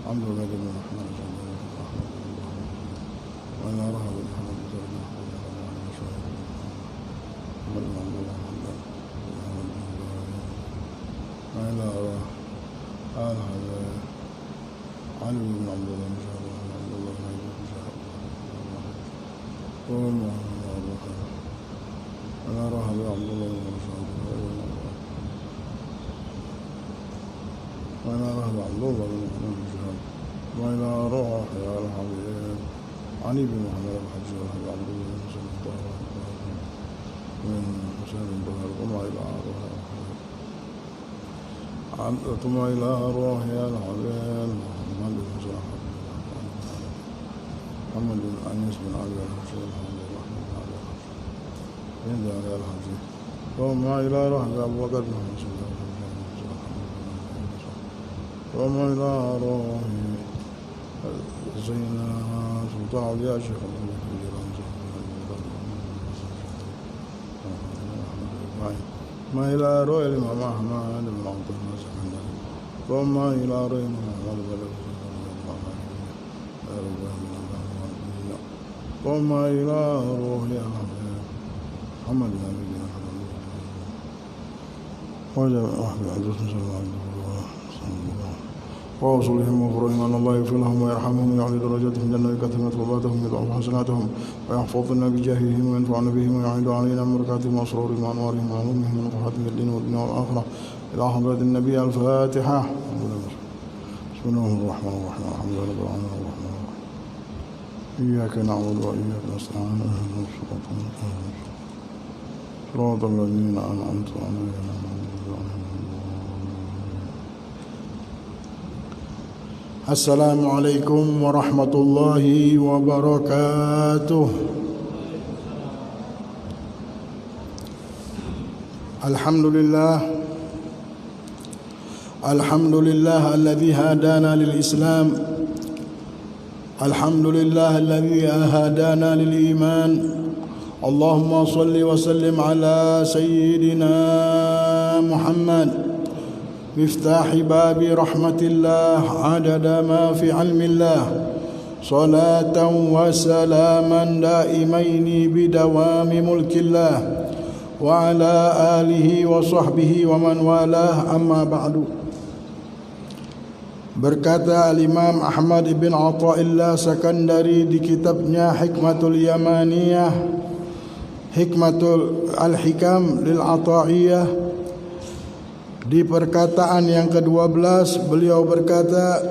عبد الغني بن محمد وإلى رهب محمد بن وإلى آل علي بن عبد الله بن شهاب عبد الله بن شهاب وإلى رهب عبد الله بن شهاب وإلى رهب عبد الله بن شهاب وإلى روح يا الحبيب علي بن محمد الحج وهب عبد الله بن مسلم من حسين بن طاهر ثم إلى روح ثم إلى روح يا الحبيب محمد بن مسلم محمد بن أنيس بن علي الحج الحمد لله من دار الحج ثم إلى روح أبو بكر بن مسلم ثم إلى روح زينا سلطان عليا شيخ ما إلى روح الإمام أحمد بن عبد الناصر ثم إلى روح محمد ثم إلى روح محمد بن أبي وجب أحد عبد وأوصلهم وفرهم أن الله يغفر لهم ويرحمهم ويعلي درجاتهم جنة كثمة وباتهم يضعف حسناتهم ويحفظنا بجاههم وينفعنا بهم ويعيد علينا من بركاتهم وأسرارهم وأنوارهم وعلومهم ونفحاتهم في الدين والدنيا والآخرة إلى حضرة النبي الفاتحة. بسم الله الرحمن الرحيم الحمد لله رب العالمين الرحمن الرحيم إياك نعبد وإياك نستعين اهدنا الصراط المستقيم صراط الذين أنعمت عليهم. Assalamualaikum warahmatullahi wabarakatuh. Alhamdulillah alladzi hadana lil Islam. Alhamdulillah alladzi hadana lil iman. Allahumma salli wa sallim ala sayyidina Muhammad مفتاح باب رحمة الله عدد ما في علم الله صلاة وسلاما دائمين بدوام ملك الله وعلى آله وصحبه ومن والاه أما بعد. Berkata Al-Imam Ahmad ibn Athaillah Sakandari di kitabnya Hikmatul Yamaniyah, Hikmatul Al-Hikam lil Athaiyah, di perkataan yang ke-12 beliau berkata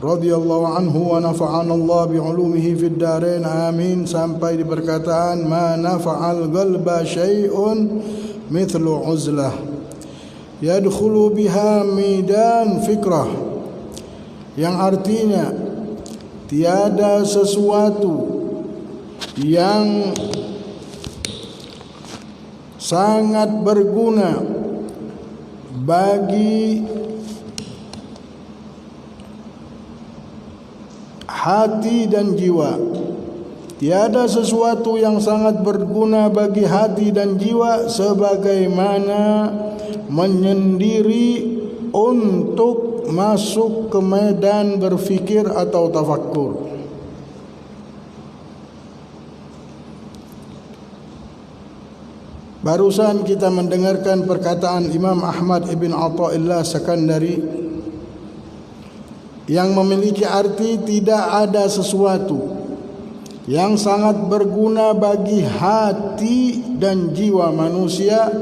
radhiyallahu anhu wa nafa'ana Allah bi ulumihi fid darain amin, sampai di perkataan ma nafa'al qalba syai'un mithlu uzlah yadkhulu biha midan fikrah, yang artinya tiada sesuatu yang sangat berguna bagi hati dan jiwa. Tiada sesuatu yang sangat berguna bagi hati dan jiwa sebagaimana menyendiri untuk masuk ke medan berfikir atau tafakkur. Barusan kita mendengarkan perkataan Imam Ahmad ibn Athaillah Sakandari yang memiliki arti tidak ada sesuatu yang sangat berguna bagi hati dan jiwa manusia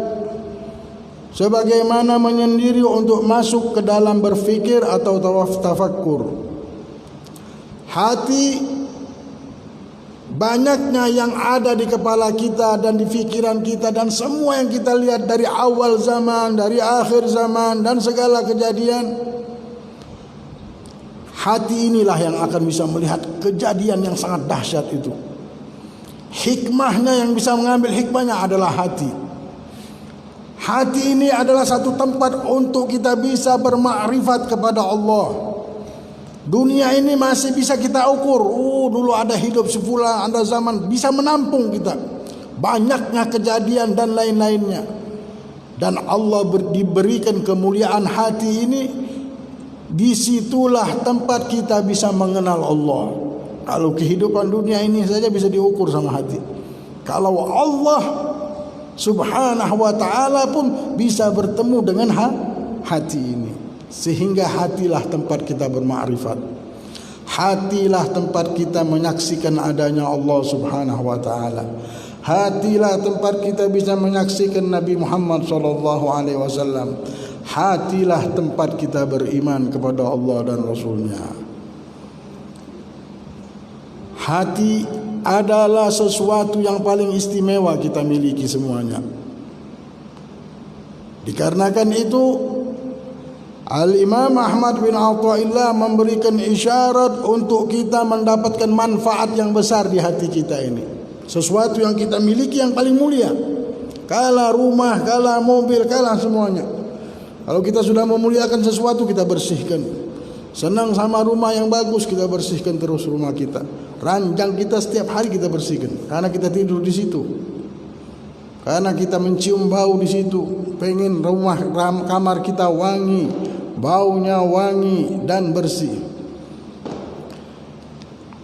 sebagaimana menyendiri untuk masuk ke dalam berfikir atau tafakkur. Hati, banyaknya yang ada di kepala kita dan di pikiran kita, dan semua yang kita lihat dari awal zaman, dari akhir zaman, dan segala kejadian, hati inilah yang akan bisa melihat kejadian yang sangat dahsyat itu. Hikmahnya, yang bisa mengambil hikmahnya adalah hati. Hati ini adalah satu tempat untuk kita bisa bermakrifat kepada Allah. Dunia ini masih bisa kita ukur. Dulu ada hidup sefulan, ada zaman bisa menampung kita. Banyaknya kejadian dan lain-lainnya. Dan Allah diberikan kemuliaan hati ini Disitulah tempat kita bisa mengenal Allah. Kalau kehidupan dunia ini saja bisa diukur sama hati. Kalau Allah subhanahu wa ta'ala pun bisa bertemu dengan hati ini. Sehingga hatilah tempat kita bermakrifat. Hatilah tempat kita menyaksikan adanya Allah subhanahu wa ta'ala. Hatilah tempat kita bisa menyaksikan Nabi Muhammad sallallahu alaihi wasallam. Hatilah tempat kita beriman kepada Allah dan Rasulnya. Hati adalah sesuatu yang paling istimewa kita miliki semuanya. Dikarenakan itu Al-Imam Ahmad bin Athaillah memberikan isyarat untuk kita mendapatkan manfaat yang besar di hati kita ini. Sesuatu yang kita miliki yang paling mulia. Kala rumah, kala mobil, kala semuanya. Kalau kita sudah memuliakan sesuatu, kita bersihkan. Senang sama rumah yang bagus, kita bersihkan terus rumah kita. Ranjang kita setiap hari kita bersihkan, karena kita tidur di situ, karena kita mencium bau di situ. Pengen rumah kamar kita wangi, baunya wangi dan bersih.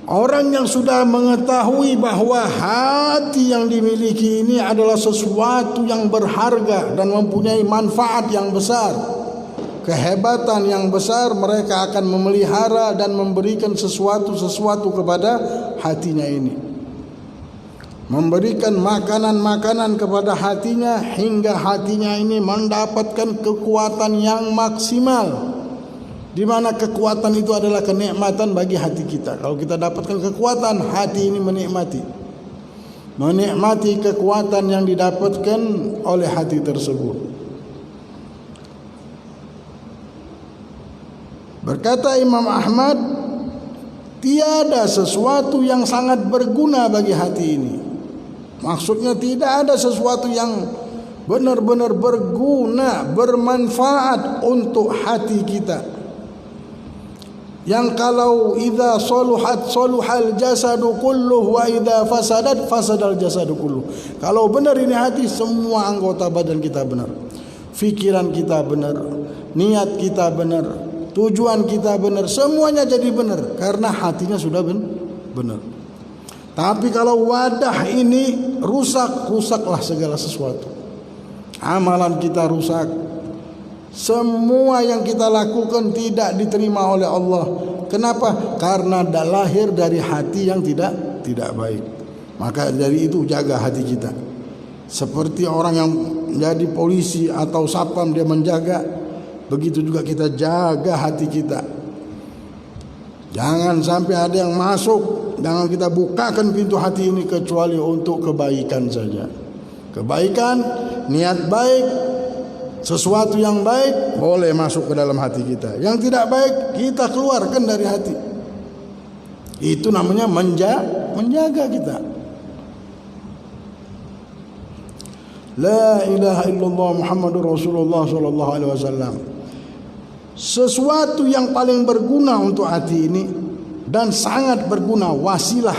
Orang yang sudah mengetahui bahwa hati yang dimiliki ini adalah sesuatu yang berharga dan mempunyai manfaat yang besar, kehebatan yang besar, mereka akan memelihara dan memberikan sesuatu kepada hatinya ini. Memberikan makanan-makanan kepada hatinya hingga hatinya ini mendapatkan kekuatan yang maksimal. Di mana kekuatan itu adalah kenikmatan bagi hati kita. Kalau kita dapatkan kekuatan, hati ini menikmati kekuatan yang didapatkan oleh hati tersebut. Berkata Imam Ahmad, tiada sesuatu yang sangat berguna bagi hati ini. Maksudnya tidak ada sesuatu yang benar-benar berguna, bermanfaat untuk hati kita. Yang kalau idza saluhat saluhal jasadu kulluh wa idza fasadat fasadal jasadu kulluh. Kalau benar ini hati, semua anggota badan kita benar. Fikiran kita benar, niat kita benar, tujuan kita benar, semuanya jadi benar karena hatinya sudah benar. Tapi kalau wadah ini rusak, rusaklah segala sesuatu. Amalan kita rusak. Semua yang kita lakukan tidak diterima oleh Allah. Kenapa? Karena lahir dari hati yang tidak baik. Maka dari itu jaga hati kita. Seperti orang yang menjadi polisi atau satpam, dia menjaga, begitu juga kita jaga hati kita. Jangan sampai ada yang masuk, jangan kita bukakan pintu hati ini kecuali untuk kebaikan saja. Kebaikan, niat baik, sesuatu yang baik boleh masuk ke dalam hati kita. Yang tidak baik kita keluarkan dari hati. Itu namanya menjaga kita. La ilaha illallah Muhammadur Rasulullah sallallahu alaihi wasallam. Sesuatu yang paling berguna untuk hati ini dan sangat berguna, wasilah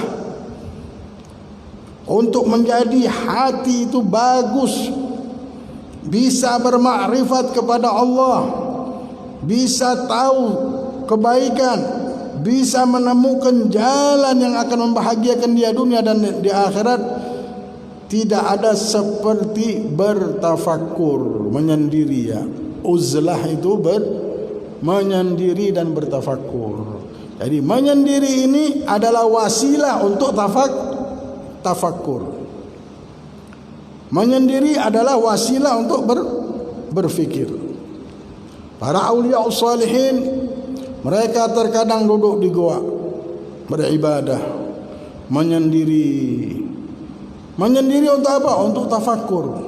untuk menjadi hati itu bagus, bisa bermakrifat kepada Allah, bisa tahu kebaikan, bisa menemukan jalan yang akan membahagiakan dia dunia dan di akhirat. Tidak ada seperti bertafakkur, menyendiri ya. Uzlah itu menyendiri dan bertafakkur. Jadi menyendiri ini adalah wasilah untuk tafakkur. Menyendiri adalah wasilah untuk berfikir. Para aulia salihin, mereka terkadang duduk di goa beribadah, menyendiri. Menyendiri untuk apa? Untuk tafakkur.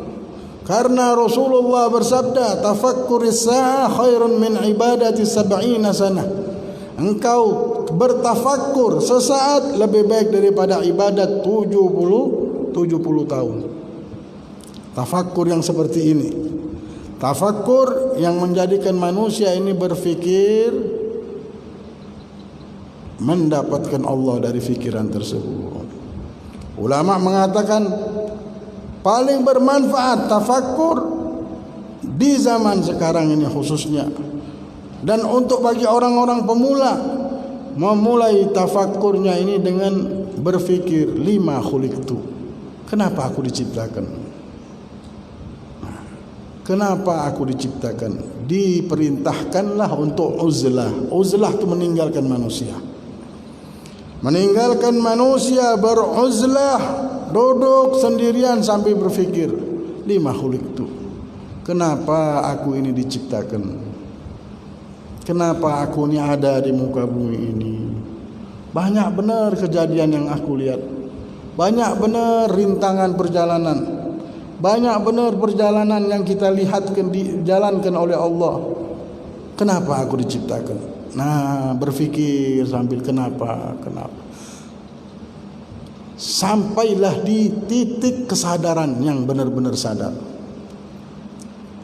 Karena Rasulullah bersabda, tafakkuris sa'ah khairun min ibadati sab'ina sanah. Engkau bertafakkur sesaat lebih baik daripada ibadat 70 tahun. Tafakkur yang seperti ini, tafakkur yang menjadikan manusia ini berfikir, mendapatkan Allah dari fikiran tersebut. Ulama mengatakan paling bermanfaat tafakkur di zaman sekarang ini khususnya. Dan untuk bagi orang-orang pemula, memulai tafakkurnya ini dengan berfikir, lima khuliqtu, kenapa aku diciptakan? Kenapa aku diciptakan? Diperintahkanlah untuk uzlah. Uzlah itu meninggalkan manusia. Meninggalkan manusia, beruzlah, duduk sendirian sambil berfikir, lima khuliqtu, kenapa aku ini diciptakan? Kenapa aku ini ada di muka bumi ini? Banyak benar kejadian yang aku lihat. Banyak benar rintangan perjalanan. Banyak benar perjalanan yang kita lihatkan dijalankan oleh Allah. Kenapa aku diciptakan? Nah, berfikir sambil kenapa. Sampailah di titik kesadaran yang benar-benar sadar.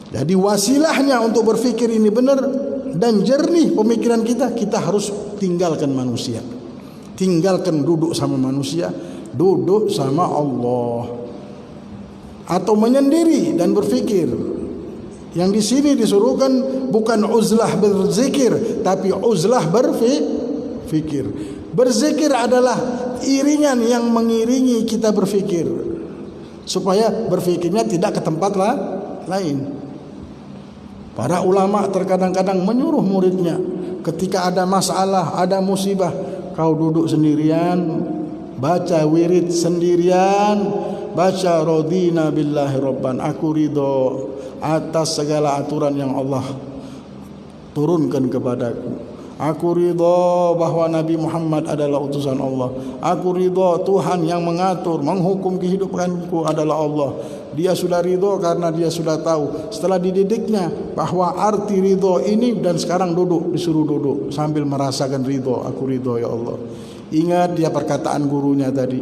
Jadi wasilahnya untuk berfikir ini benar dan jernih pemikiran kita harus tinggalkan manusia. Tinggalkan duduk sama manusia, duduk sama Allah. Atau menyendiri dan berfikir. Yang di sini disuruhkan bukan uzlah berzikir, tapi uzlah berfikir. Berzikir adalah iringan yang mengiringi kita berfikir, supaya berfikirnya tidak ke tempat lain. Para ulama terkadang-kadang menyuruh muridnya, ketika ada masalah, ada musibah, kau duduk sendirian, baca wirid sendirian, baca radina billahi rabban, aku ridho atas segala aturan yang Allah turunkan kepadaku. Aku ridho bahwa Nabi Muhammad adalah utusan Allah. Aku ridho Tuhan yang mengatur, menghukum kehidupanku adalah Allah. Dia sudah ridho karena dia sudah tahu setelah dididiknya bahwa arti ridho ini, dan sekarang disuruh duduk sambil merasakan ridho. Aku ridho ya Allah. Ingat dia perkataan gurunya tadi.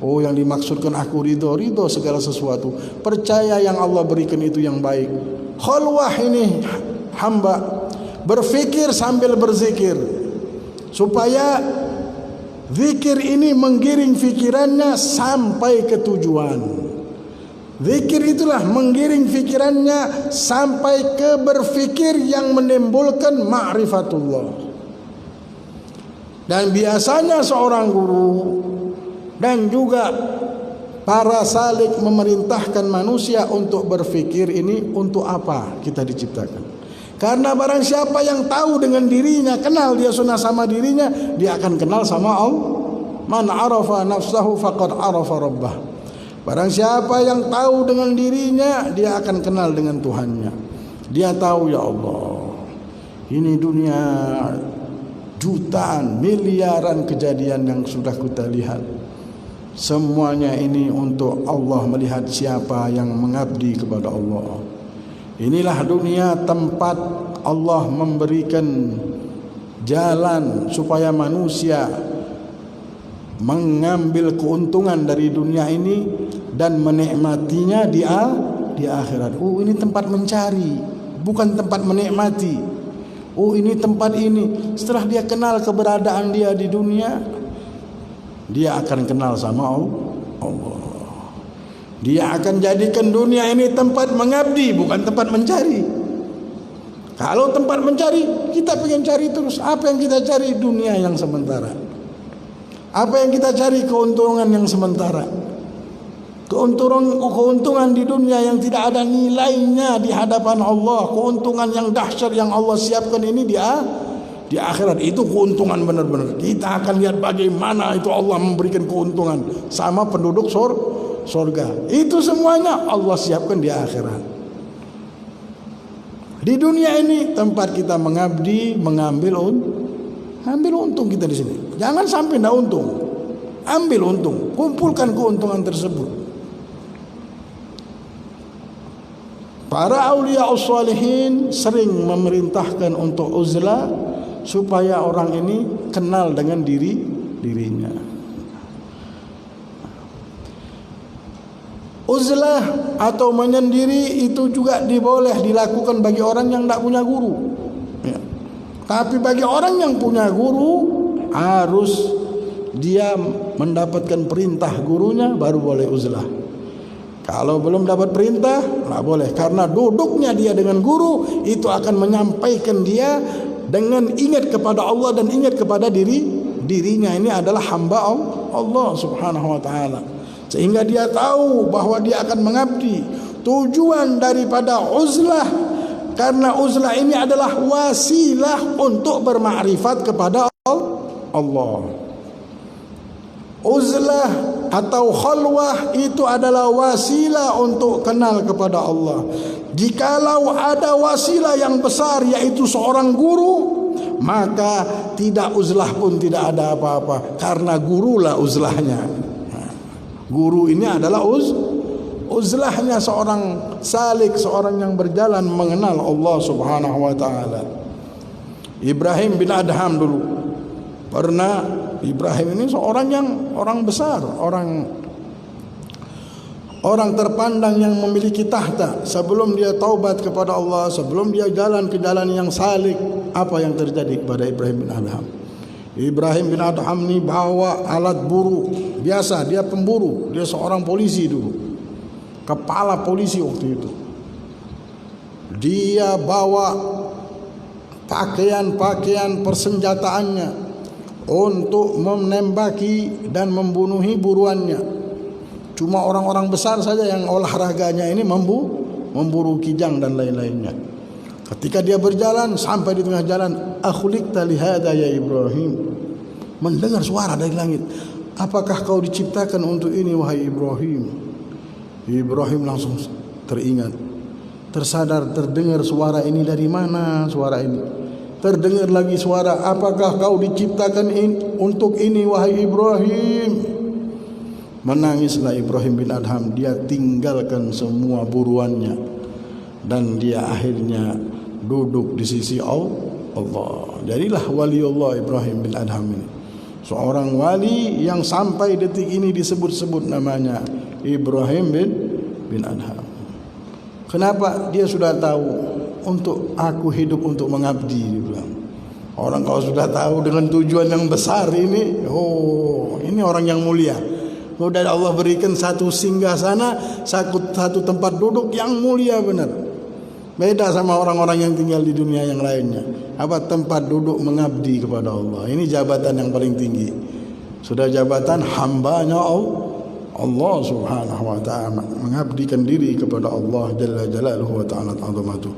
Oh, yang dimaksudkan aku ridho segala sesuatu. Percaya yang Allah berikan itu yang baik. Khalwah ini hamba berfikir sambil berzikir, supaya zikir ini menggiring fikirannya sampai ke tujuan. Zikir itulah menggiring fikirannya sampai ke berfikir yang menimbulkan ma'rifatullah. Dan biasanya seorang guru dan juga para salik memerintahkan manusia untuk berfikir ini, untuk apa kita diciptakan. Karena barang siapa yang tahu dengan dirinya, kenal dia sunnah sama dirinya, dia akan kenal sama Allah. Man arafa nafsahu faqad arafa rabbah. Barang siapa yang tahu dengan dirinya, dia akan kenal dengan Tuhannya. Dia tahu, ya Allah, ini dunia jutaan, miliaran kejadian yang sudah kita lihat. Semuanya ini untuk Allah melihat siapa yang mengabdi kepada Allah. Inilah dunia tempat Allah memberikan jalan supaya manusia mengambil keuntungan dari dunia ini dan menikmatinya di akhirat. Oh, ini tempat mencari, bukan tempat menikmati. Oh, ini tempat ini. Setelah dia kenal keberadaan dia di dunia, dia akan kenal sama Allah. Dia akan jadikan dunia ini tempat mengabdi, bukan tempat mencari. Kalau tempat mencari, kita pengen cari terus. Apa yang kita cari? Dunia yang sementara. Apa yang kita cari? Keuntungan yang sementara. Keuntungan di dunia yang tidak ada nilainya di hadapan Allah. Keuntungan yang dahsyat yang Allah siapkan ini di akhirat. Itu keuntungan benar-benar. Kita akan lihat bagaimana itu Allah memberikan keuntungan sama penduduk surga. Itu semuanya Allah siapkan di akhirat. Di dunia ini tempat kita mengabdi, ambil untung kita di sini. Jangan sampai tidak untung. Ambil untung, kumpulkan keuntungan tersebut. Para aulia as-salihin sering memerintahkan untuk uzlah supaya orang ini kenal dengan dirinya. Uzlah atau menyendiri itu juga diboleh dilakukan bagi orang yang tidak punya guru. Ya. Tapi bagi orang yang punya guru, harus dia mendapatkan perintah gurunya baru boleh uzlah. Kalau belum dapat perintah, nggak boleh. Karena duduknya dia dengan guru itu akan menyampaikan dia dengan ingat kepada Allah dan ingat kepada dirinya. Ini adalah hamba Allah Subhanahu wa taala. Sehingga dia tahu bahwa dia akan mengabdi. Tujuan daripada uzlah, karena uzlah ini adalah wasilah untuk bermakrifat kepada Allah. Uzlah atau khalwah itu adalah wasilah untuk kenal kepada Allah. Jikalau ada wasilah yang besar yaitu seorang guru, maka tidak uzlah pun tidak ada apa-apa, karena gurulah uzlahnya. Guru ini adalah uzlahnya seorang salik, seorang yang berjalan mengenal Allah Subhanahu wa taala. Ibrahim bin Adham dulu pernah. Ibrahim ini orang besar, orang terpandang yang memiliki tahta. Sebelum dia taubat kepada Allah, sebelum dia jalan ke jalan yang salik, apa yang terjadi kepada Ibrahim bin Adham? Ibrahim bin Adham ini bawa alat buru biasa, dia pemburu, dia seorang polisi dulu, kepala polisi waktu itu. Dia bawa pakaian persenjataannya untuk menembaki dan membunuhi buruannya. Cuma orang-orang besar saja yang olahraganya ini memburu kijang dan lain-lainnya. Ketika dia berjalan sampai di tengah jalan, akhuliqta lihada ya Ibrahim, mendengar suara dari langit. Apakah kau diciptakan untuk ini wahai Ibrahim? Ibrahim langsung teringat, tersadar, terdengar suara ini dari mana suara ini? Terdengar lagi suara, apakah kau diciptakan untuk ini wahai Ibrahim? Menangislah Ibrahim bin Adham. Dia tinggalkan semua buruannya dan dia akhirnya duduk di sisi Allah. Jadilah waliullah Ibrahim bin Adham ini, seorang wali yang sampai detik ini disebut-sebut namanya Ibrahim bin Adham. Kenapa? Dia sudah tahu, untuk aku hidup untuk mengabdi, dia bilang. Orang kalau sudah tahu dengan tujuan yang besar ini, ini orang yang mulia. Sudah Allah berikan satu singgasana, satu tempat duduk yang mulia benar. Beda sama orang-orang yang tinggal di dunia yang lainnya. Apa? Tempat duduk mengabdi kepada Allah. Ini jabatan yang paling tinggi. Sudah jabatan hambanya Allah Subhanahu wa taala, mengabdikan diri kepada Allah Jalla Jalaluhu wa ta'ala azamatuh.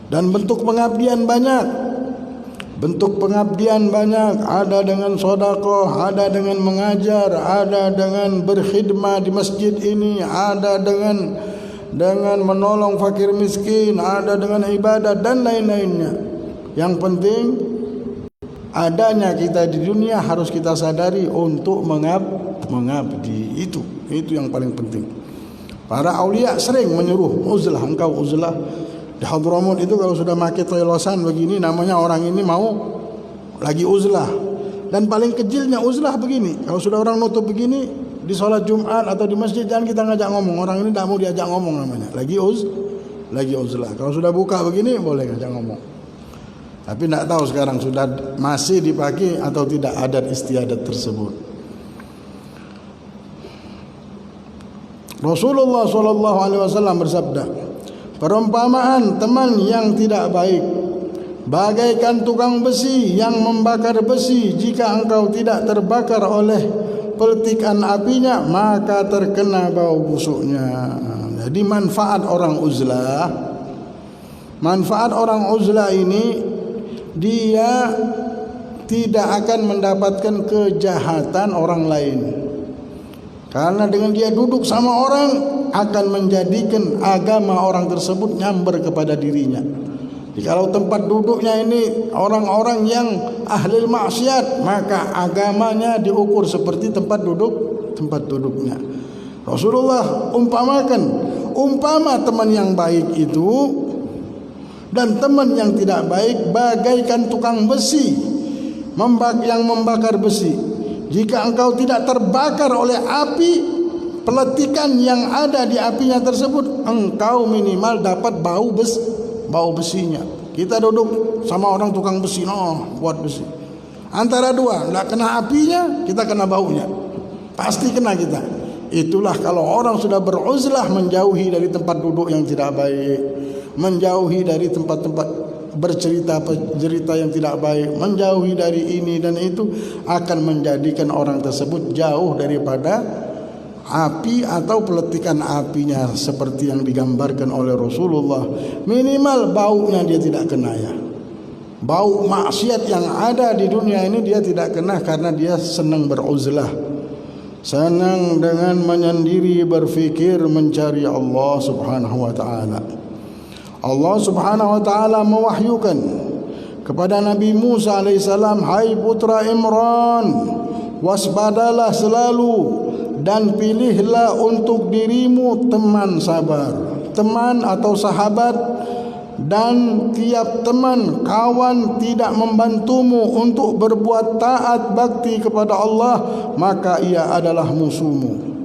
Dan bentuk pengabdian banyak. Bentuk pengabdian banyak. Ada dengan sedekah, ada dengan mengajar, ada dengan berkhidmah di masjid ini, ada dengan menolong fakir miskin, ada dengan ibadah dan lain-lainnya. Yang penting adanya kita di dunia harus kita sadari untuk mengabdi. Itu yang paling penting. Para aulia sering menyuruh uzlah, engkau uzlah. Di Hadramut itu kalau sudah pakai toilosan begini, namanya orang ini mau lagi uzlah. Dan paling kecilnya uzlah begini, kalau sudah orang nutup begini di sholat Jumat atau di masjid, jangan kita ngajak ngomong. Orang ini tidak mau diajak ngomong, namanya lagi uzlah. Kalau sudah buka begini boleh ngajak ngomong. Tapi tidak tahu sekarang sudah masih dipakai atau tidak adat istiadat tersebut. Rasulullah SAW bersabda, perumpamaan teman yang tidak baik bagaikan tukang besi yang membakar besi. Jika engkau tidak terbakar oleh peltikan apinya, maka terkena bau busuknya. Jadi manfaat orang uzlah ini, dia tidak akan mendapatkan kejahatan orang lain. Karena dengan dia duduk sama orang akan menjadikan agama orang tersebut nyamber kepada dirinya. Jadi kalau tempat duduknya ini orang-orang yang ahli maksiat, maka agamanya diukur seperti tempat duduknya. Rasulullah umpama teman yang baik itu dan teman yang tidak baik bagaikan tukang besi yang membakar besi. Jika engkau tidak terbakar oleh api, peletikan yang ada di apinya tersebut, engkau minimal dapat bau besinya. Kita duduk sama orang tukang besi, buat besi. Antara dua, tidak kena apinya, kita kena baunya. Pasti kena kita. Itulah kalau orang sudah beruzlah, menjauhi dari tempat duduk yang tidak baik, menjauhi dari tempat-tempat bercerita yang tidak baik, menjauhi dari ini dan itu, akan menjadikan orang tersebut jauh daripada api atau peletikan apinya seperti yang digambarkan oleh Rasulullah. Minimal baunya dia tidak kena ya. Bau maksiat yang ada di dunia ini dia tidak kena karena dia senang beruzlah, senang dengan menyendiri, berfikir mencari Allah Subhanahu wa taala. Allah Subhanahu wa taala mewahyukan kepada Nabi Musa alaihissalam, "Hai putra Imran, waspadalah selalu dan pilihlah untuk dirimu teman sabar, teman atau sahabat, dan tiap teman kawan tidak membantumu untuk berbuat taat bakti kepada Allah, maka ia adalah musuhmu."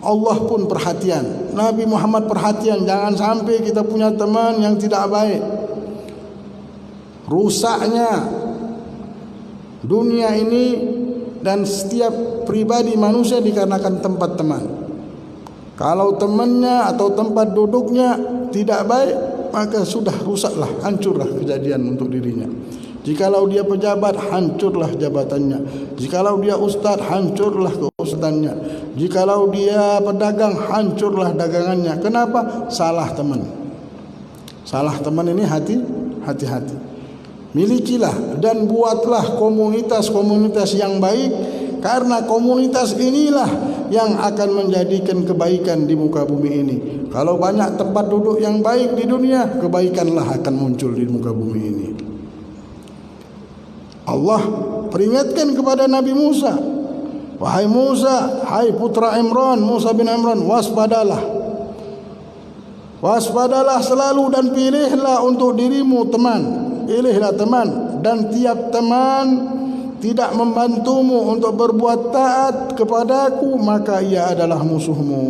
Allah pun perhatian, Nabi Muhammad perhatian, jangan sampai kita punya teman yang tidak baik. Rusaknya dunia ini dan setiap pribadi manusia dikarenakan tempat teman. Kalau temannya atau tempat duduknya tidak baik, maka sudah rusaklah, hancurlah kejadian untuk dirinya. Jikalau dia pejabat, hancurlah jabatannya. Jikalau dia ustaz, hancurlah keustadannya. Jikalau dia pedagang, hancurlah dagangannya. Kenapa? Salah teman. Salah teman ini hati-hati. Milikilah dan buatlah komunitas-komunitas yang baik, karena komunitas inilah yang akan menjadikan kebaikan di muka bumi ini. Kalau banyak tempat duduk yang baik di dunia, kebaikanlah akan muncul di muka bumi ini. Allah peringatkan kepada Nabi Musa, "Wahai Musa, hai putra Imran, Musa bin Imran, waspadalah. Waspadalah selalu dan pilihlah untuk dirimu teman. Pilihlah teman, dan tiap teman tidak membantumu untuk berbuat taat kepadaku, maka ia adalah musuhmu."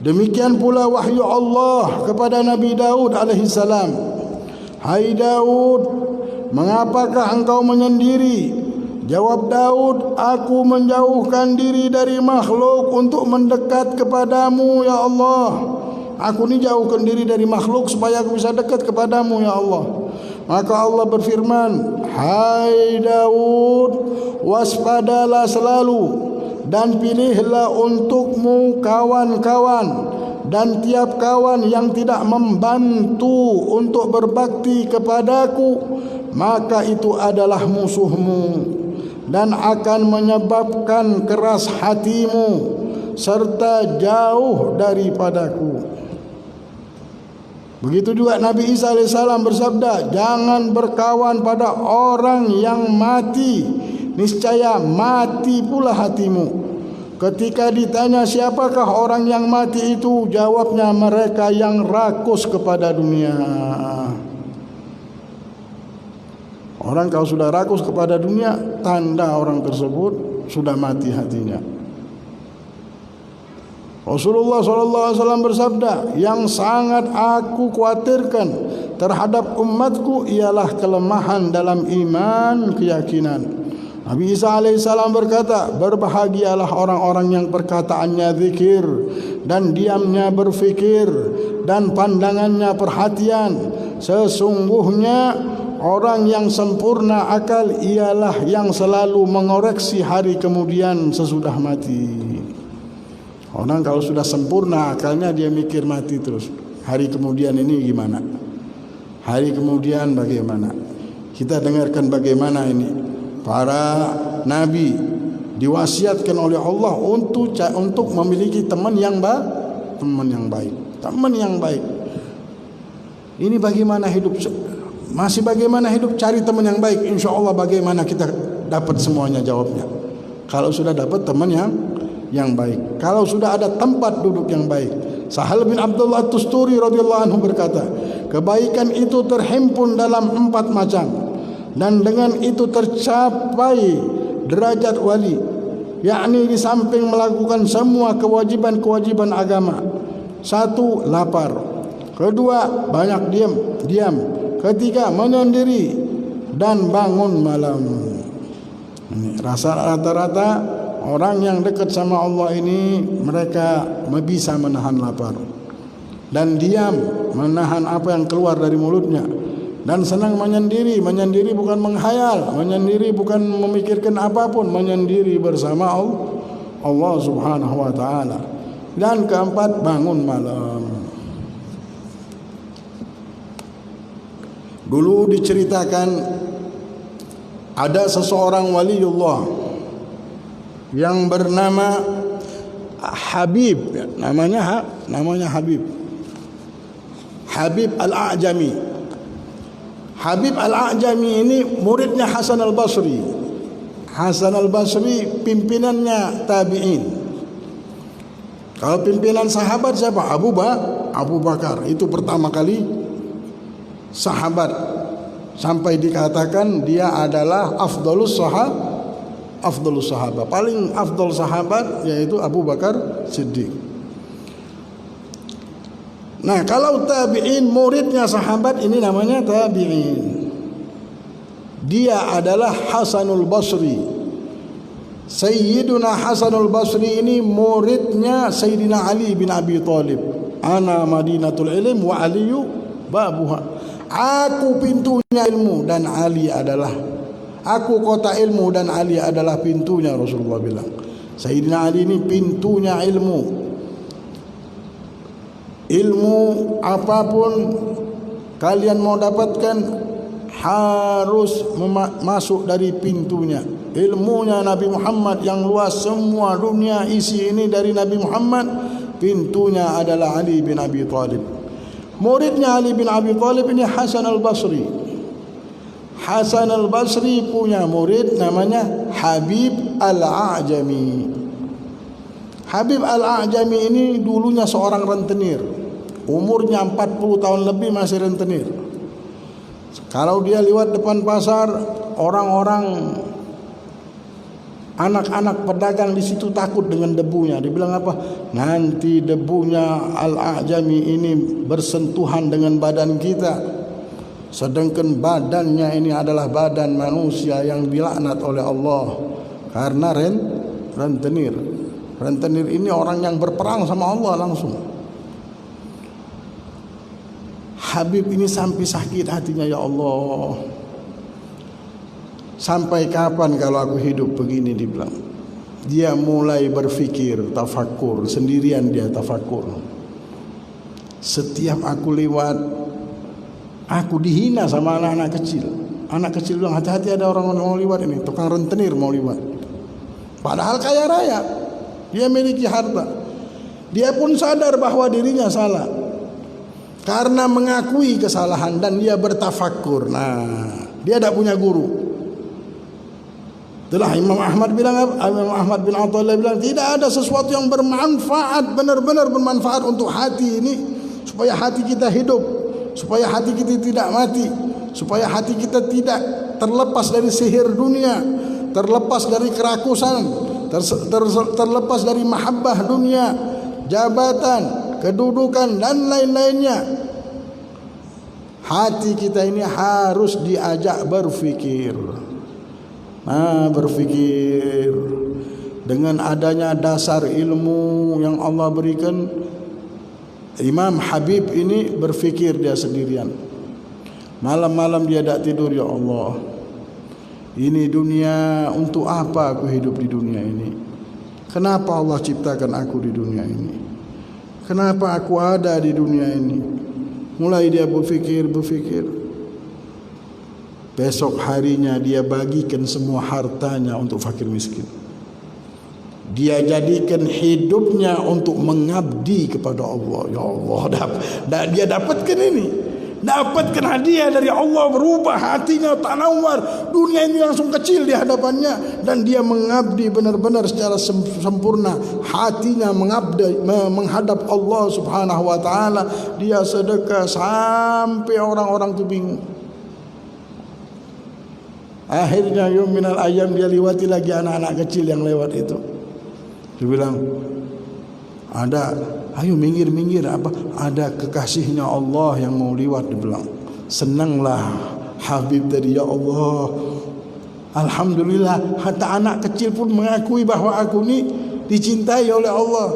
Demikian pula wahyu Allah kepada Nabi Daud alaihissalam, "Hai Daud, mengapakah engkau menyendiri?" Jawab Daud, "Aku menjauhkan diri dari makhluk untuk mendekat kepadamu ya Allah. Aku ni jauhkan diri dari makhluk supaya aku bisa dekat kepadamu ya Allah." Maka Allah berfirman, "Hai Daud, waspadalah selalu dan pilihlah untukmu kawan-kawan, dan tiap kawan yang tidak membantu untuk berbakti kepadaku, maka itu adalah musuhmu dan akan menyebabkan keras hatimu serta jauh daripadaku." Begitu juga Nabi Isa alaihissalam bersabda, "Jangan berkawan pada orang yang mati, niscaya mati pula hatimu." Ketika ditanya siapakah orang yang mati itu, jawabnya, mereka yang rakus kepada dunia. Orang kalau sudah rakus kepada dunia, tanda orang tersebut sudah mati hatinya. Rasulullah SAW bersabda, "Yang sangat aku khawatirkan terhadap umatku ialah kelemahan dalam iman, keyakinan." Nabi Isa alaihissalam berkata, "Berbahagialah orang-orang yang perkataannya zikir dan diamnya berfikir dan pandangannya perhatian. Sesungguhnya orang yang sempurna akal ialah yang selalu mengoreksi hari kemudian sesudah mati." Orang kalau sudah sempurna akalnya, dia mikir mati terus. Hari kemudian ini gimana? Hari kemudian bagaimana? Kita dengarkan bagaimana ini para nabi diwasiatkan oleh Allah untuk memiliki teman yang baik. Teman yang baik. Ini bagaimana hidup? Masih bagaimana hidup? Cari teman yang baik. Insya Allah bagaimana kita dapat semuanya jawabnya. Kalau sudah dapat teman yang baik, kalau sudah ada tempat duduk yang baik. Sahal bin Abdullah Tusturi radhiyallahu anhu berkata, "Kebaikan itu terhimpun dalam 4 macam, dan dengan itu tercapai derajat wali, yakni di samping melakukan semua kewajiban-kewajiban agama. 1. Lapar. 2. Banyak diam. 3. Menyendiri dan bangun malam." Ini rasa rata-rata orang yang dekat sama Allah ini mereka bisa menahan lapar dan diam, menahan apa yang keluar dari mulutnya, dan senang menyendiri. Menyendiri bukan menghayal, menyendiri bukan memikirkan apapun, menyendiri bersama Allah Subhanahu wa taala. Dan keempat, bangun malam. Dulu diceritakan ada seseorang waliullah yang bernama Habib, namanya Habib Al-A'jami. Habib Al-A'jami ini muridnya Hasan Al-Basri. Hasan Al-Basri pimpinannya tabi'in. Kalau pimpinan sahabat siapa? Abu Bakar. Itu pertama kali sahabat, sampai dikatakan dia adalah afdalus sahabat. Paling afdal sahabat yaitu Abu Bakar Siddiq. Nah, kalau tabi'in muridnya sahabat ini namanya tabi'in. Dia adalah Hasanul Basri. Sayyiduna Hasanul Basri ini muridnya Sayyidina Ali bin Abi Thalib. Ana Madinatul Ilm wa Aliyu babuha. Aku pintunya ilmu dan Ali adalah, aku kota ilmu dan Ali adalah pintunya. Rasulullah bilang Sayyidina Ali ini pintunya ilmu. Ilmu apapun kalian mau dapatkan harus masuk dari pintunya. Ilmunya Nabi Muhammad yang luas, semua dunia isi ini dari Nabi Muhammad. Pintunya adalah Ali bin Abi Thalib. Muridnya Ali bin Abi Thalib ini Hasan Al-Basri. Hasan Al-Basri punya murid namanya Habib Al-A'jami. Habib Al-A'jami ini dulunya seorang rentenir. Umurnya 40 tahun lebih masih rentenir. Kalau dia lewat depan pasar, orang-orang, anak-anak pedagang di situ takut dengan debunya. Dia bilang apa? Nanti debunya Al-A'jami ini bersentuhan dengan badan kita. Sedangkan badannya ini adalah badan manusia yang dilaknat oleh Allah karena rentenir. Rentenir ini orang yang berperang sama Allah langsung. Habib ini sampai sakit hatinya, ya Allah. Sampai kapan kalau aku hidup begini, dibilang. Dia mulai berfikir, tafakur, sendirian dia tafakur. Setiap aku lewat, aku dihina sama anak-anak kecil. Anak kecil bilang, hati-hati ada orang mau lewat ini, tukang rentenir mau lewat. Padahal kaya raya, dia memiliki harta. Dia pun sadar bahwa dirinya salah karena mengakui kesalahan dan dia bertafakur. Nah, dia tidak punya guru. Itulah Imam Ahmad bilang, Imam Ahmad bin Athaillah bilang, tidak ada sesuatu yang bermanfaat, benar-benar bermanfaat untuk hati ini, supaya hati kita hidup, supaya hati kita tidak mati, supaya hati kita tidak terlepas dari sihir dunia, terlepas dari kerakusan, terlepas dari mahabbah dunia, jabatan, kedudukan dan lain-lainnya. Hati kita ini harus diajak berfikir. Nah, berfikir dengan adanya dasar ilmu yang Allah berikan. Imam Habib ini berfikir dia sendirian. Malam-malam dia tidak tidur, ya Allah. Ini dunia, untuk apa aku hidup di dunia ini? Kenapa Allah ciptakan aku di dunia ini? Kenapa aku ada di dunia ini? Mulai dia berfikir. Besok harinya dia bagikan semua hartanya untuk fakir miskin. Dia jadikan hidupnya untuk mengabdi kepada Allah. Ya Allah, dia dapatkan ini. Dapatkan hadiah dari Allah, berubah hatinya, tanawar. Dunia ini langsung kecil di hadapannya. Dan dia mengabdi benar-benar secara sempurna. Hatinya mengabdi, menghadap Allah subhanahu wa ta'ala. Dia sedekah sampai orang-orang itu bingung. Akhirnya yawm minal ayam dia lewati lagi anak-anak kecil yang lewat itu. Dia bilang, ada, ayo minggir, apa? Ada kekasihnya Allah yang mau lewat. Dia bilang, senanglah Habib tadi, ya Allah, Alhamdulillah, hatta anak kecil pun mengakui bahwa aku ini dicintai oleh Allah.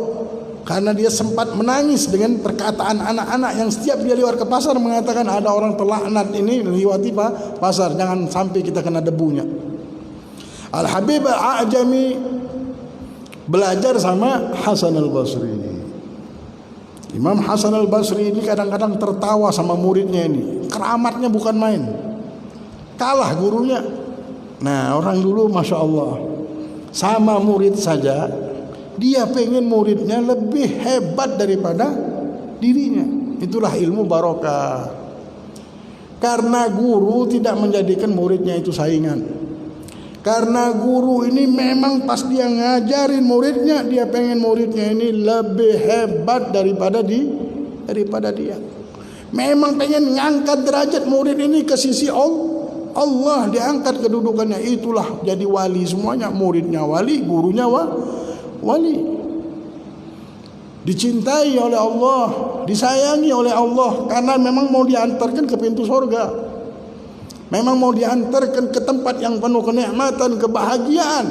Karena dia sempat menangis dengan perkataan anak-anak yang setiap dia lewat ke pasar mengatakan ada orang terlaknat ini lewati pasar, jangan sampai kita kena debunya. Al-Habib Al-A'jami belajar sama Hasan Al-Basri. Imam Hasan Al-Basri ini kadang-kadang tertawa sama muridnya ini. Keramatnya bukan main. Kalah gurunya. Nah, orang dulu Masya Allah, sama murid saja dia pengen muridnya lebih hebat daripada dirinya. Itulah ilmu barokah. Karena guru tidak menjadikan muridnya itu saingan. Karena guru ini memang pas dia ngajarin muridnya, dia pengen muridnya ini lebih hebat daripada dia. Memang pengen ngangkat derajat murid ini ke sisi Allah, diangkat kedudukannya. Itulah jadi wali semuanya. Muridnya wali, gurunya wali. Dicintai oleh Allah, disayangi oleh Allah, karena memang mau diantarkan ke pintu surga. Memang mau diantarkan ke tempat yang penuh kenikmatan, kebahagiaan.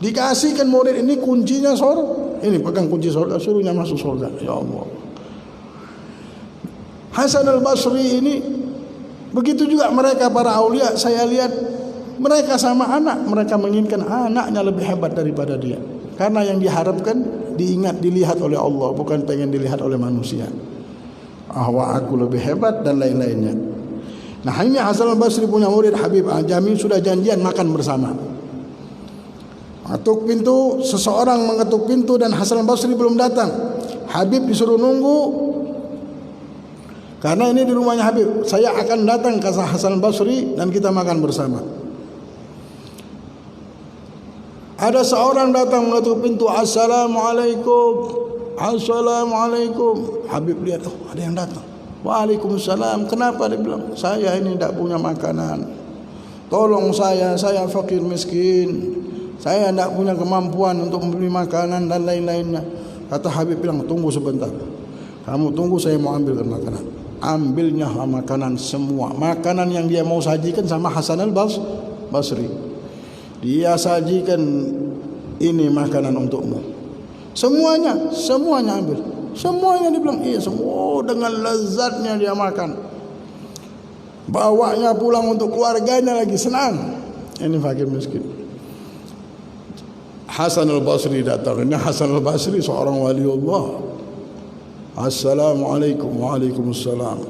Dikasihkan murid ini kuncinya surga. Ini pegang kunci surga, suruhnya masuk surga. Ya Allah. Hasan Al-Basri ini begitu juga mereka para aulia. Saya lihat mereka sama anak, mereka menginginkan anaknya lebih hebat daripada dia. Karena yang diharapkan diingat, dilihat oleh Allah, bukan pengen dilihat oleh manusia. Wah, aku lebih hebat dan lain-lainnya. Nah, ini Hasan Al-Basri punya murid Habib Al-A'jami, sudah janjian makan bersama. Mengetuk pintu, seseorang mengetuk pintu dan Hasan Al-Basri belum datang. Habib disuruh nunggu. Karena ini di rumahnya Habib, saya akan datang ke Hasan Al-Basri dan kita makan bersama. Ada seorang datang mengetuk pintu, Assalamualaikum. Assalamualaikum. Habib lihat, oh ada yang datang. Waalaikumsalam. Kenapa? Dia bilang, saya ini tidak punya makanan, tolong saya fakir miskin, saya tidak punya kemampuan untuk membeli makanan dan lain-lainnya. Kata Habib bilang, tunggu sebentar, kamu tunggu, saya mau ambilkan makanan. Ambilnya makanan semua, makanan yang dia mau sajikan sama Hasan Al-Basri. Dia sajikan, ini makanan untukmu. Semuanya ambil. Semuanya dibilang iya, semua dengan lezatnya dia makan. Bawanya pulang untuk keluarganya lagi, senang. Ini fakir miskin. Hasan Al-Basri datang. Ini Hasan Al-Basri seorang waliullah. Assalamualaikum. Waalaikumsalam.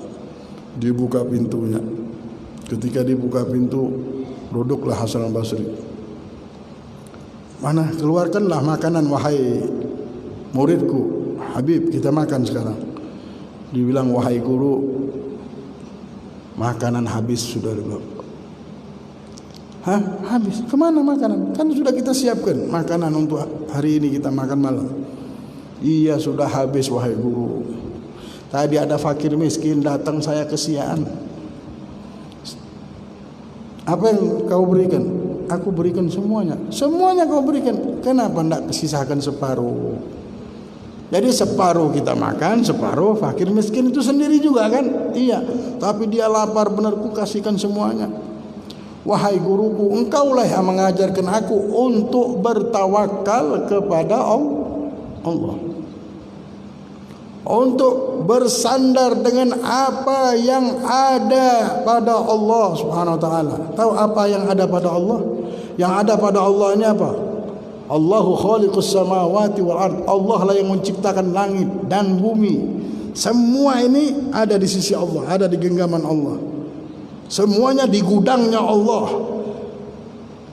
Dibuka pintunya. Ketika dibuka pintu, duduklah Hasan Al-Basri. Mana, keluarkanlah makanan wahai muridku Habib, kita makan sekarang. Dibilang, wahai guru, makanan habis sudah. Hah? Habis? Kemana makanan? Kan sudah kita siapkan makanan untuk hari ini kita makan malam. Iya, sudah habis wahai guru. Tadi ada fakir miskin datang, saya kesiaan. Apa yang kau berikan? Aku berikan semuanya. Semuanya kau berikan. Kenapa tidak sisahkan separuh? Jadi separuh kita makan, separuh fakir miskin itu sendiri juga kan? Iya. Tapi dia lapar benar, ku kasihkan semuanya. Wahai guruku, engkaulah yang mengajarkan aku untuk bertawakal kepada Allah. Untuk bersandar dengan apa yang ada pada Allah Subhanahu wa taala. Tahu apa yang ada pada Allah? Yang ada pada Allah ini apa? Allahu khaliqus samawati wal ard. Allah lah yang menciptakan langit dan bumi. Semua ini ada di sisi Allah, ada di genggaman Allah. Semuanya di gudangnya Allah.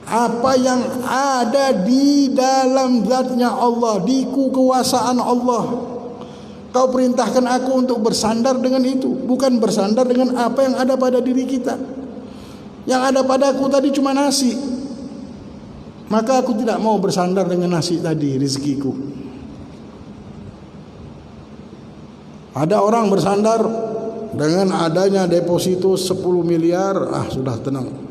Apa yang ada di dalam zatnya Allah, di kekuasaan Allah. Kau perintahkan aku untuk bersandar dengan itu, bukan bersandar dengan apa yang ada pada diri kita. Yang ada padaku tadi cuma nasi, maka aku tidak mau bersandar dengan nasi tadi, rezekiku. Ada orang bersandar dengan adanya deposito 10 miliar, sudah tenang.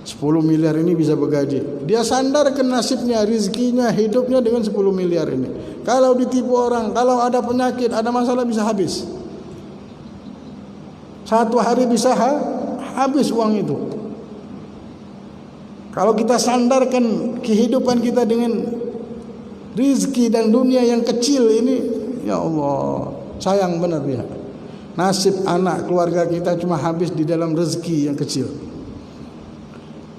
10 miliar ini bisa bergaji. Dia sandarkan nasibnya, rezekinya, hidupnya dengan 10 miliar ini. Kalau ditipu orang, kalau ada penyakit, ada masalah, bisa habis. Satu hari bisa habis uang itu. Kalau kita sandarkan kehidupan kita dengan rizki dan dunia yang kecil ini, ya Allah, sayang benar ya. Nasib anak keluarga kita cuma habis di dalam rezeki yang kecil.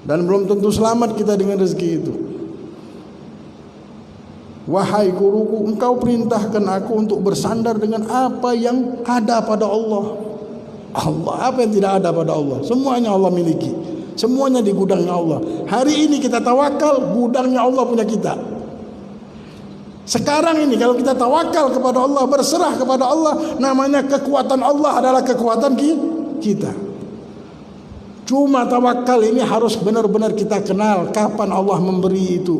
Dan belum tentu selamat kita dengan rezeki itu. Wahai guruku, engkau perintahkan aku untuk bersandar dengan apa yang ada pada Allah. Allah, apa yang tidak ada pada Allah? Semuanya Allah miliki. Semuanya di gudangnya Allah. Hari ini kita tawakal, gudangnya Allah punya kita. Sekarang ini kalau kita tawakal kepada Allah, berserah kepada Allah, namanya kekuatan Allah adalah kekuatan kita. Cuma tawakal ini harus benar-benar kita kenal kapan Allah memberi itu.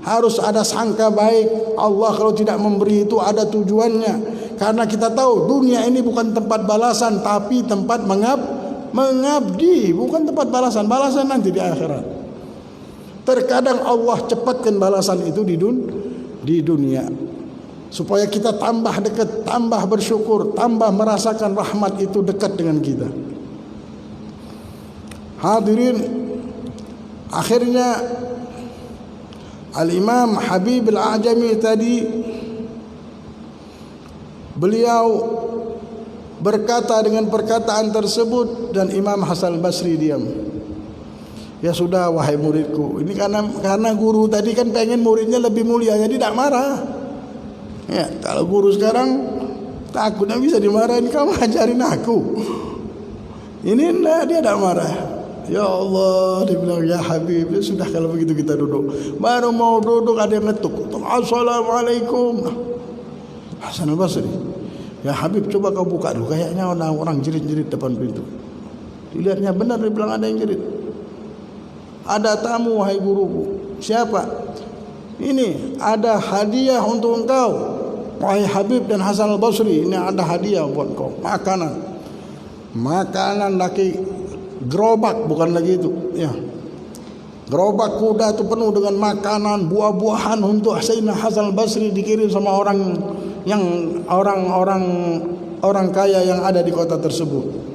Harus ada sangka baik. Allah kalau tidak memberi itu ada tujuannya. Karena kita tahu dunia ini bukan tempat balasan, tapi tempat mengabdi. Bukan tempat balasan. Balasan nanti di akhirat. Terkadang Allah cepatkan balasan itu di dunia, supaya kita tambah dekat, tambah bersyukur, tambah merasakan rahmat itu dekat dengan kita. Hadirin, akhirnya Al-Imam Habib Al-A'jami tadi beliau berkata dengan perkataan tersebut dan Imam Hasan Al-Basri diam. Ya sudah wahai muridku, ini karena guru tadi kan pengen muridnya lebih mulia, jadi tidak marah. Ya, kalau guru sekarang takutnya bisa dimarahin, kamu ajarin aku. Ini enggak, dia tidak marah. Ya Allah, dia bilang, ya Habib, ya sudah kalau begitu kita duduk. Baru mau duduk ada yang ngetuk. Assalamualaikum. Hasan Al-Basri, ya Habib coba kau buka dulu, kayaknya orang jerit-jerit depan pintu. Dilihatnya benar, dia bilang ada yang jerit. Ada tamu wahai guruku. Siapa? Ini ada hadiah untuk engkau wahai Habib dan Hasan Al-Basri. Ini ada hadiah buat kau, makanan lagi gerobak, bukan lagi itu ya, gerobak kuda itu penuh dengan makanan, buah-buahan untuk Sayyidina Hasan Al-Basri, dikirim sama orang kaya yang ada di kota tersebut.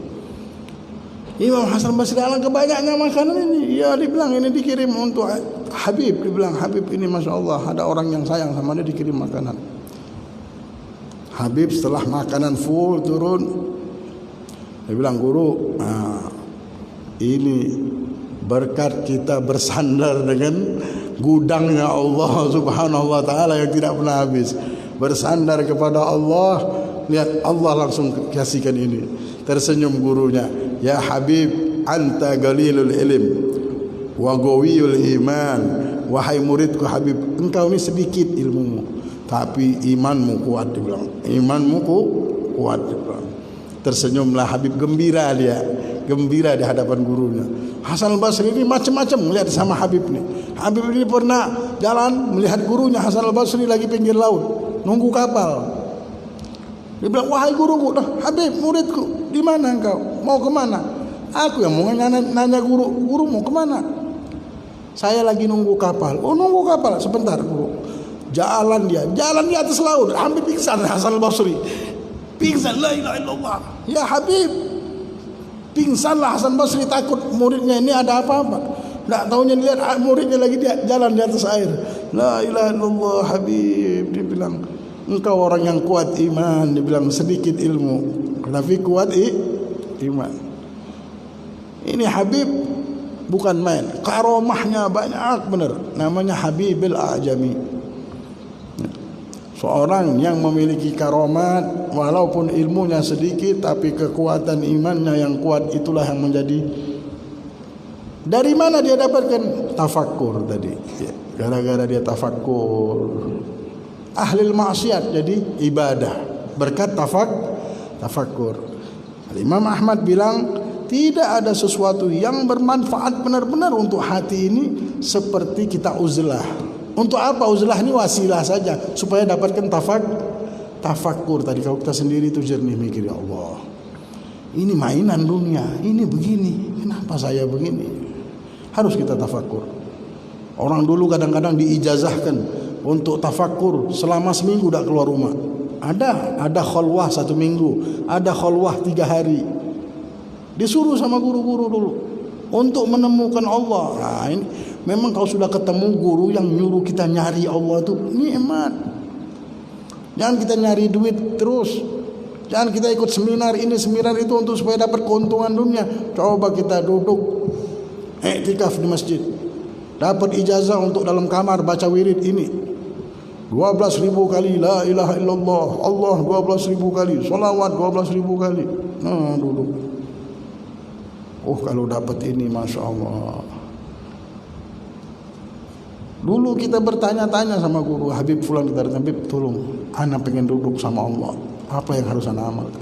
Imam Hasan Al-Basri, alangkah banyaknya makanan ini. Ya, dibilang ini dikirim untuk Habib. Dibilang Habib ini Masya Allah ada orang yang sayang sama dia, dikirim makanan. Habib setelah makanan full turun, dia bilang, guru, ini berkat kita bersandar dengan gudangnya Allah Subhanahu wa taala yang tidak pernah habis. Bersandar kepada Allah, lihat Allah langsung kasihkan ini. Tersenyum gurunya, ya Habib, anta galilul ilm wa gawiyul iman. Wahai muridku Habib, engkau ini sedikit ilmumu, tapi imanmu kuat, dibilang. Imanmu kuat, dibilang. Tersenyumlah Habib, gembira di hadapan gurunya. Hasan Al-Basri ini macam-macam melihat sama Habib ini. Habib ini pernah jalan melihat gurunya Hasan Al-Basri lagi pinggir laut, nunggu kapal. Dia bilang, wahai guruku, Habib muridku, di mana engkau? Mau kemana? Aku yang mau nanya guru mau kemana? Saya lagi nunggu kapal. Oh, nunggu kapal, sebentar guru. Jalan di atas laut, hampir pingsan Hasan Al-Basri. Pingsan, la ilaha illallah. Ya Habib, pingsanlah Hasan Basri, takut muridnya ini ada apa-apa. Tak tahunya lihat muridnya lagi jalan di atas air. La ilaha illallah Habib. Dia bilang, engkau orang yang kuat iman. Dia bilang, sedikit ilmu tapi kuat iman. Ini Habib bukan main, karomahnya banyak benar. Namanya Habib Al-A'jami. Seorang yang memiliki karomat, walaupun ilmunya sedikit, tapi kekuatan imannya yang kuat, itulah yang menjadi. Dari mana dia dapatkan? Tafakkur tadi. Gara-gara dia tafakkur. Ahlil maksiat jadi ibadah berkat tafakkur. Imam Ahmad bilang, tidak ada sesuatu yang bermanfaat benar-benar untuk hati ini seperti kita uzlah. Untuk apa uzlah ini? Wasilah saja supaya dapatkan tafakkur tadi. Kalau kita sendiri itu jernih mikir, ya Allah, ini mainan dunia, ini begini, kenapa saya begini? Harus kita tafakkur. Orang dulu kadang-kadang diijazahkan untuk tafakkur selama seminggu tidak keluar rumah. Ada khalwah 1 minggu, ada khalwah 3 hari. Disuruh sama guru-guru dulu. untuk menemukan Allah. Nah, ini memang kalau sudah ketemu guru yang nyuruh kita nyari Allah itu nikmat. Jangan kita nyari duit terus. Jangan kita ikut seminar ini seminar itu untuk supaya dapat keuntungan dunia. Coba kita duduk iktikaf di masjid, dapat ijazah untuk dalam kamar baca wirid ini 12.000 kali la ilaha illallah, Allah 12.000 kali, salawat 12.000 kali. Nah, duduk. Kalau dapat ini Masya Allah. Dulu kita bertanya-tanya sama guru Habib Fulan, kita datang, Habib tolong, ana pengen duduk sama Allah, apa yang harus ana amalkan?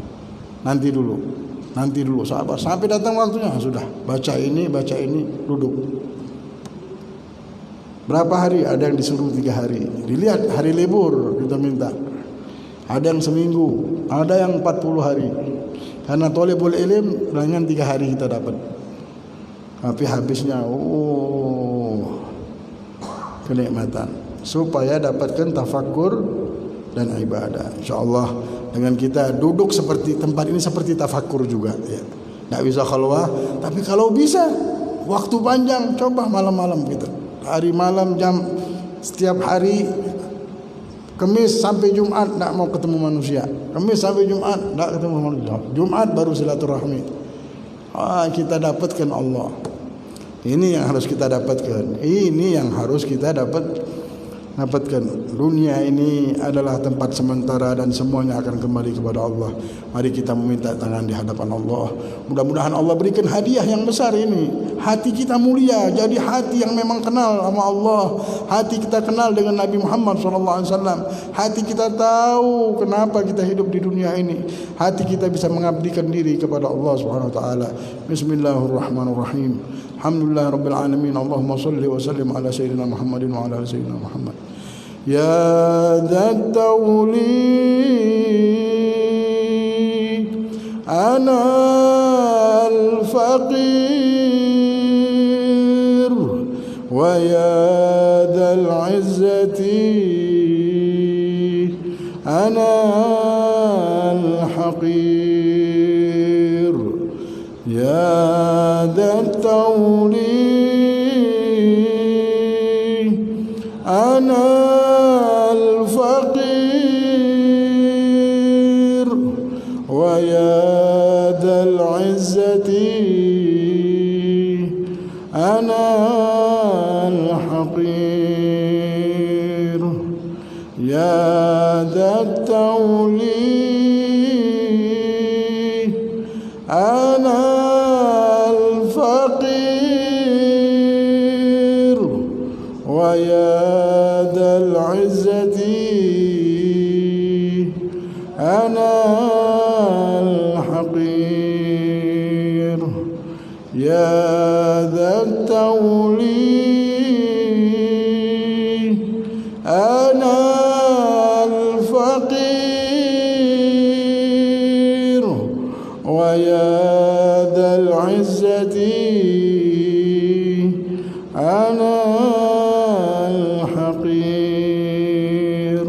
Nanti dulu, sabar sampai datang waktunya. Sudah, baca ini, duduk. Berapa hari? Ada yang disuruh 3 hari. Dilihat hari libur kita minta. Ada yang seminggu, ada yang 40 hari. Karena thalibul ilm dengan 3 hari kita dapat. Tapi habisnya kenikmatan supaya dapatkan tafakkur dan ibadah. Insyaallah dengan kita duduk seperti tempat ini seperti tafakkur juga ya. Enggak bisa khalwah, tapi kalau bisa waktu panjang, coba malam-malam kita. Hari malam setiap hari Kamis sampai Jumat enggak mau ketemu manusia. Kamis sampai Jumat enggak ketemu manusia. Jumat baru silaturahmi. Kita dapatkan Allah. Ini yang harus kita dapatkan. Ini yang harus kita dapatkan. Dunia ini adalah tempat sementara dan semuanya akan kembali kepada Allah. Mari kita meminta tangan di hadapan Allah. Mudah-mudahan Allah berikan hadiah yang besar ini. Hati kita mulia, jadi hati yang memang kenal sama Allah. Hati kita kenal dengan Nabi Muhammad SAW. Hati kita tahu kenapa kita hidup di dunia ini. Hati kita bisa mengabdikan diri kepada Allah SWT. Bismillahirrahmanirrahim. Alhamdulillah Rabbil Alamin. Allahumma salli wa sallim ala Sayyidina Muhammadin wa ala Sayyidina Muhammad. Ya Dzat Tawlid ana al-faqir wa ya Dzal Izzati ana al-haqir. Ya Dzat Tawlid ana al-faqir wa ya Dzal Izzati ana al-haqir. Ya Dzat Tawlid ana al-faqir wa ya Dzal Izzati ana al-haqir. Ya Dzat Tawlid ana al-faqir wa ya Dzal Izzati ana al-haqir.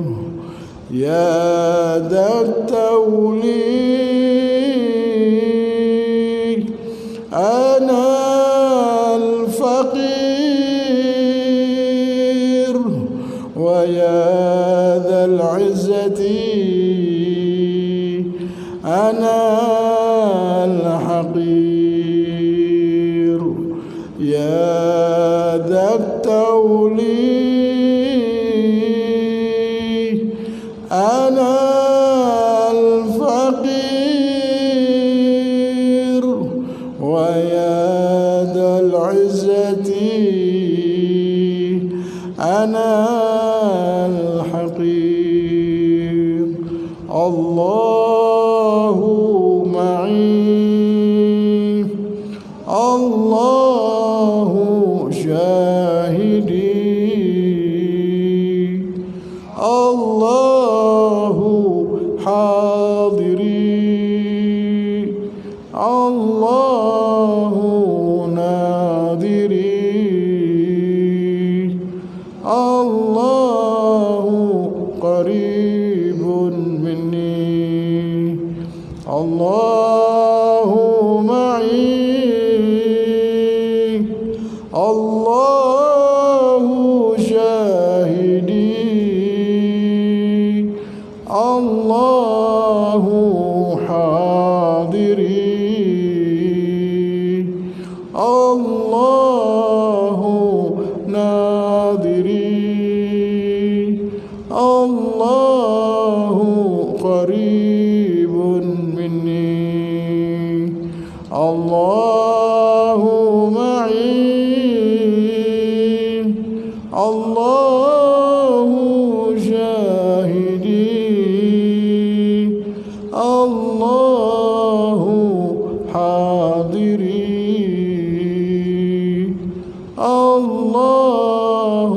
Ya Dzat Tawlid ana al-faqir wa ya Dzal Izzati ana al-haqir. Ya Dzat Tawlid ana al-faqir wa ya Dzal Izzati ana al-haqir. Allahu ma'i, Allahu syahidi, Allahu hadiri, Allahu nadiri, Allahu qaribun minni, Allahu ma'i, الله حاضرين الله ناظرين الله قريب مني الله معي الله شاهدي الله حاضري الله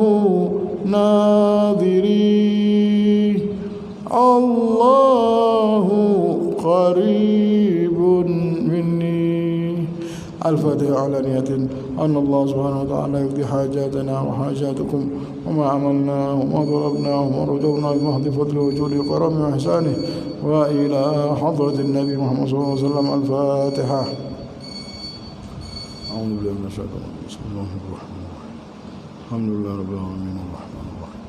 ناظري الله قريب مني. الفاتحة على نية أن الله سبحانه وتعالى يقضي حاجاتنا وحاجاتكم وما عملناه وما ضربناه وما رجونا بمحض فضله وجوده وكرمه وإحسانه وإلى حضرة النبي محمد صلى الله عليه وسلم. الفاتحة. أعوذ بالله من الشيطان الرجيم. بسم الله الرحمن الرحيم. الحمد لله رب العالمين الرحمن الرحيم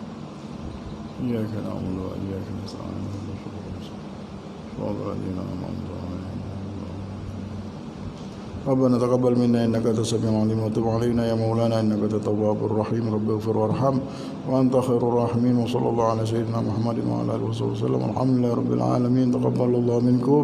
إياك نعبد وإياك نستعين صراط الذين أنعمت عليهم. ربنا تقبل منا إنك أنت السميع العليم وتب علينا يا مولانا إنك أنت التواب الرحيم. رب اغفر وارحم وأنت خير الراحمين. وصلى الله على سيدنا محمد وعلى آله وصحبه وسلم. الحمد لله رب العالمين. تقبل الله منكم.